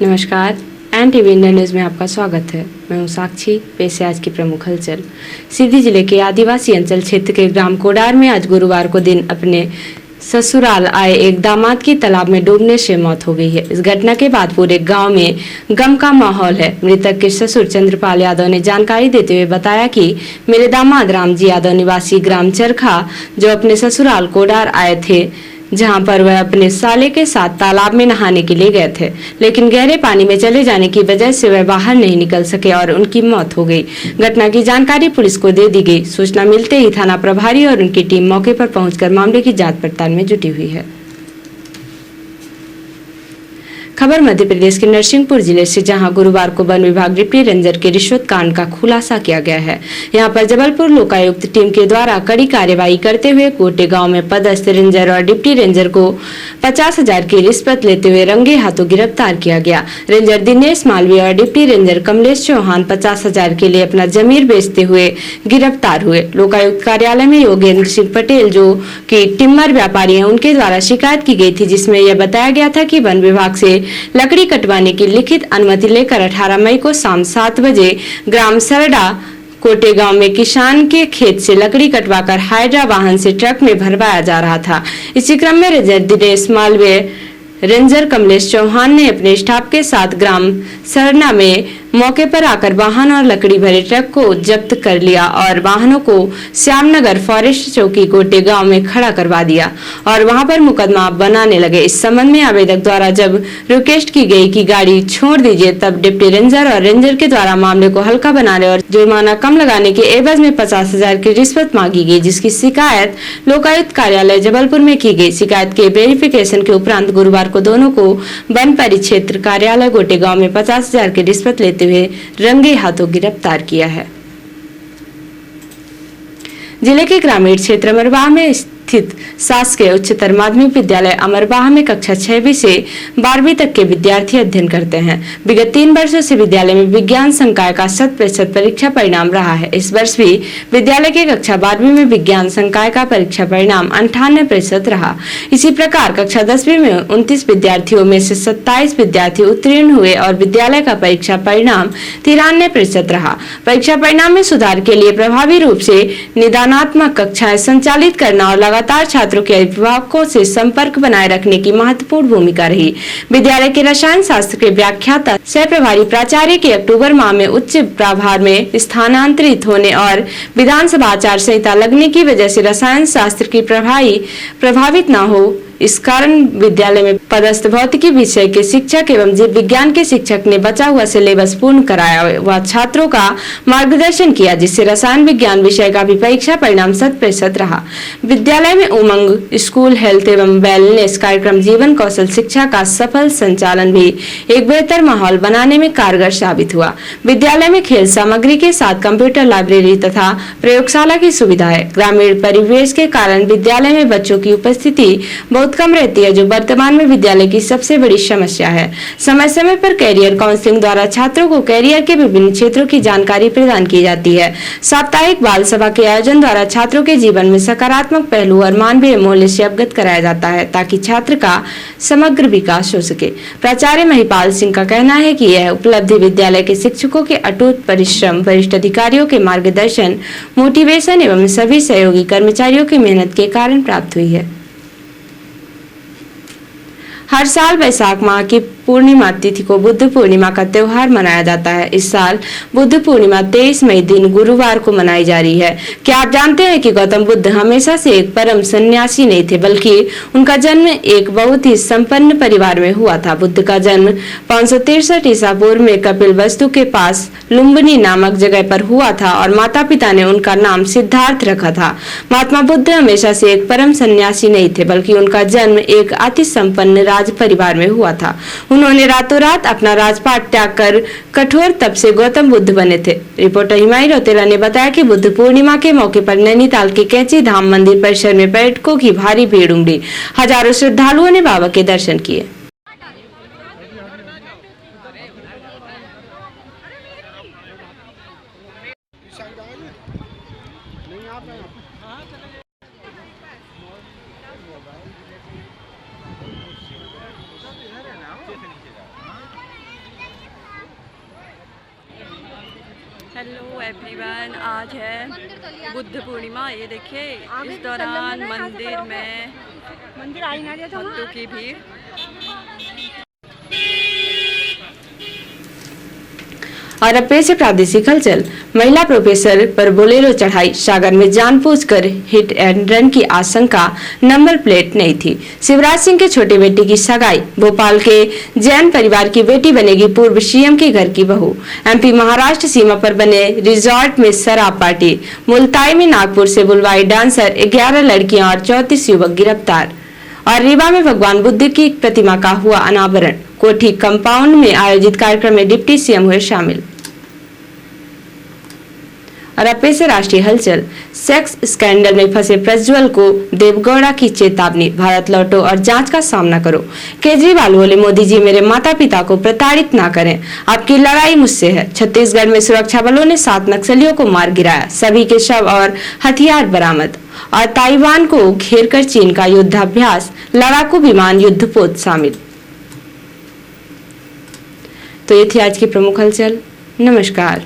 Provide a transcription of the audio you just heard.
नमस्कार, N TV India news में आपका स्वागत है। मैं हूं साक्षी। पेश है आज की प्रमुख हलचल। सीधी जिले के आदिवासी अंचल क्षेत्र के ग्राम कोडार में आज गुरुवार को दिन अपने ससुराल आए एक दामाद की तालाब में डूबने से मौत हो गई है। इस घटना के बाद पूरे गांव में गम का माहौल है। मृतक के ससुर चंद्रपाल यादव ने जानकारी देते हुए बताया कि मेरे दामाद रामजी यादव निवासी ग्राम चरखा जो अपने ससुराल कोडार आए थे, जहां पर वह अपने साले के साथ तालाब में नहाने के लिए गए थे, लेकिन गहरे पानी में चले जाने की वजह से वह बाहर नहीं निकल सके और उनकी मौत हो गई। घटना की जानकारी पुलिस को दे दी गई। सूचना मिलते ही थाना प्रभारी और उनकी टीम मौके पर पहुंचकर मामले की जांच पड़ताल में जुटी हुई है। खबर मध्य प्रदेश के नरसिंहपुर जिले से, जहां गुरुवार को वन विभाग डिप्टी रेंजर के रिश्वत कांड का खुलासा किया गया है। यहां पर जबलपुर लोकायुक्त टीम के द्वारा कड़ी कार्रवाई करते हुए कोटे गांव में पदस्थ रेंजर और डिप्टी रेंजर को 50,000 की रिश्वत लेते हुए रंगे हाथों गिरफ्तार किया गया। रेंजर दिनेश मालवीय और डिप्टी रेंजर कमलेश चौहान 50,000 के लिए अपना जमीर बेचते हुए गिरफ्तार हुए। लोकायुक्त कार्यालय में योगेंद्र सिंह पटेल, जो कि टिम्बर व्यापारी हैं, उनके द्वारा शिकायत की गई थी, जिसमें यह बताया गया था कि वन विभाग से लकड़ी कटवाने की लिखित अनुमति लेकर 18 मई को शाम 7 बजे ग्राम सरडा कोटे गांव में किसान के खेत से लकड़ी कटवाकर हाइड्रा वाहन से ट्रक में भरवाया जा रहा था। इसी क्रम में रेंजर दिनेश मालवीय, रेंजर कमलेश चौहान ने अपने स्टाफ के साथ ग्राम सरना में मौके पर आकर वाहन और लकड़ी भरे ट्रक को जब्त कर लिया और वाहनों को श्यामनगर फॉरेस्ट चौकी कोटे गांव में खड़ा करवा दिया और वहां पर मुकदमा बनाने लगे। इस संबंध में आवेदक द्वारा जब रिक्वेस्ट की गई कि गाड़ी छोड़ दीजिए, तब डिप्टी रेंजर और रेंजर के द्वारा मामले को हल्का बनाने और जुर्माना कम लगाने के एवज में 50,000 की रिश्वत मांगी गई, जिसकी शिकायत लोकायुक्त कार्यालय जबलपुर में की गई। शिकायत के वेरिफिकेशन के उपरांत गुरुवार को दोनों को वन परिक्षेत्र कार्यालय कोटे गांव में 50,000 की रिश्वत लेते हुए रंगे हाथों गिरफ्तार किया है। जिले के ग्रामीण क्षेत्र अमरवाह में स्थित शासकीय उच्चतर माध्यमिक विद्यालय अमरवाह में कक्षा 6वीं से 12वीं तक के विद्यार्थी अध्ययन करते हैं। विगत 3 वर्षों से विद्यालय में विज्ञान संकाय का 100% परीक्षा परिणाम रहा है। इस वर्ष भी विद्यालय के कक्षा 12वीं में विज्ञान संकाय का परीक्षा परिणाम 98% रहा। इसी प्रकार कक्षा 10वीं में 29 विद्यार्थियों में से 27 विद्यार्थी उत्तीर्ण हुए और विद्यालय का परीक्षा परिणाम 93% रहा। परीक्षा परिणाम में सुधार के लिए प्रभावी रूप से निदानात्मक कक्षाएं संचालित करना और लगातार छात्रों के अभिभावकों से संपर्क बनाए रखने की महत्वपूर्ण भूमिका रही। विद्यालय के रसायन शास्त्र के व्याख्याता सह प्रभारी प्राचार्य के अक्टूबर माह में उच्च प्रभार में स्थानांतरित होने और विधानसभा आचार संहिता लगने की वजह से रसायन शास्त्र की प्रभावित न हो, इस कारण विद्यालय में पदस्थ भौतिकी विषय के शिक्षक एवं जीव विज्ञान के शिक्षक ने बचा हुआ सिलेबस पूर्ण कराया व छात्रों का मार्गदर्शन किया, जिससे रसायन विज्ञान विषय का भी परीक्षा परिणाम 100% रहा। विद्यालय में उमंग स्कूल हेल्थ एवं वेलनेस कार्यक्रम जीवन कौशल शिक्षा का सफल संचालन भी एक बेहतर माहौल बनाने में कारगर साबित हुआ। विद्यालय में खेल सामग्री के साथ कंप्यूटर लाइब्रेरी तथा प्रयोगशाला की सुविधा है। ग्रामीण परिवेश के कारण विद्यालय में बच्चों की उपस्थिति बहुत कम रहती है, जो वर्तमान में विद्यालय की सबसे बड़ी समस्या है। समय समय पर कैरियर काउंसलिंग द्वारा छात्रों को कैरियर के विभिन्न क्षेत्रों की जानकारी प्रदान की जाती है। साप्ताहिक बाल सभा के आयोजन द्वारा छात्रों के जीवन में सकारात्मक पहलू और मानवीय मूल्य से अवगत कराया जाता है, ताकि छात्र का समग्र विकास हो सके। प्राचार्य महिपाल सिंह का कहना है कि यह उपलब्धि विद्यालय के शिक्षकों के अटूट परिश्रम, वरिष्ठ अधिकारियों के मार्गदर्शन, मोटिवेशन एवं सभी सहयोगी कर्मचारियों की मेहनत के कारण प्राप्त हुई है। हर साल वैशाख माह की पूर्णिमा तिथि को बुद्ध पूर्णिमा का त्योहार मनाया जाता है। इस साल बुद्ध पूर्णिमा 23 मई दिन गुरुवार को मनाई जा रही है। क्या आप जानते हैं कि गौतम बुद्ध हमेशा से एक परम सन्यासी नहीं थे, बल्कि उनका जन्म एक बहुत ही संपन्न परिवार में हुआ था। बुद्ध का जन्म 563 ईसा पूर्व में कपिलवस्तु के पास लुम्बिनी नामक जगह पर हुआ था और माता पिता ने उनका नाम सिद्धार्थ रखा था। महात्मा बुद्ध हमेशा से एक परम सन्यासी नहीं थे, बल्कि उनका जन्म एक अति संपन्न राज परिवार में हुआ था। उन्होंने रातों रात अपना राजपाट त्याग कर कठोर तप से गौतम बुद्ध बने थे। रिपोर्टर हिमाई रौतेला ने बताया कि बुद्ध पूर्णिमा के मौके पर नैनीताल के कैंची धाम मंदिर परिसर में पर्यटकों की भारी भीड़ उमड़ी। हजारों श्रद्धालुओं ने बाबा के दर्शन किए। हेलो एवरीवन, आज है बुद्ध पूर्णिमा। ये देखिए, इस दौरान मंदिर में भक्तों की भीड़। और अब पेश है प्रादेशिक हलचल। महिला प्रोफेसर पर बोलेरो चढ़ाई, सागर में जानबूझकर हिट एंड रन की आशंका, नंबर प्लेट नहीं थी। शिवराज सिंह के छोटे बेटे की सगाई, भोपाल के जैन परिवार की बेटी बनेगी पूर्व सीएम के घर की बहू। एमपी महाराष्ट्र सीमा पर बने रिजॉर्ट में शराब पार्टी, मुल्ताई में नागपुर से बुलवाई डांसर, 11 लड़कियां और 34 युवक गिरफ्तार। और रीवा में भगवान बुद्ध की प्रतिमा का हुआ अनावरण, कोठी कंपाउंड में आयोजित कार्यक्रम में डिप्टी सीएम हुए शामिल। और अब पेश है राष्ट्रीय हलचल। सेक्स स्कैंडल में फंसे प्रज्वल को देवगौड़ा की चेतावनी, भारत लौटो और जांच का सामना करो। केजरीवाल बोले, मोदी जी मेरे माता पिता को प्रताड़ित ना करें, आपकी लड़ाई मुझसे है। छत्तीसगढ़ में सुरक्षा बलों ने 7 नक्सलियों को मार गिराया, सभी के शव और हथियार बरामद। और ताइवान को घेरकर चीन का युद्धाभ्यास, लड़ाकू विमान युद्धपोत शामिल। तो ये थी आज की प्रमुख हलचल। नमस्कार।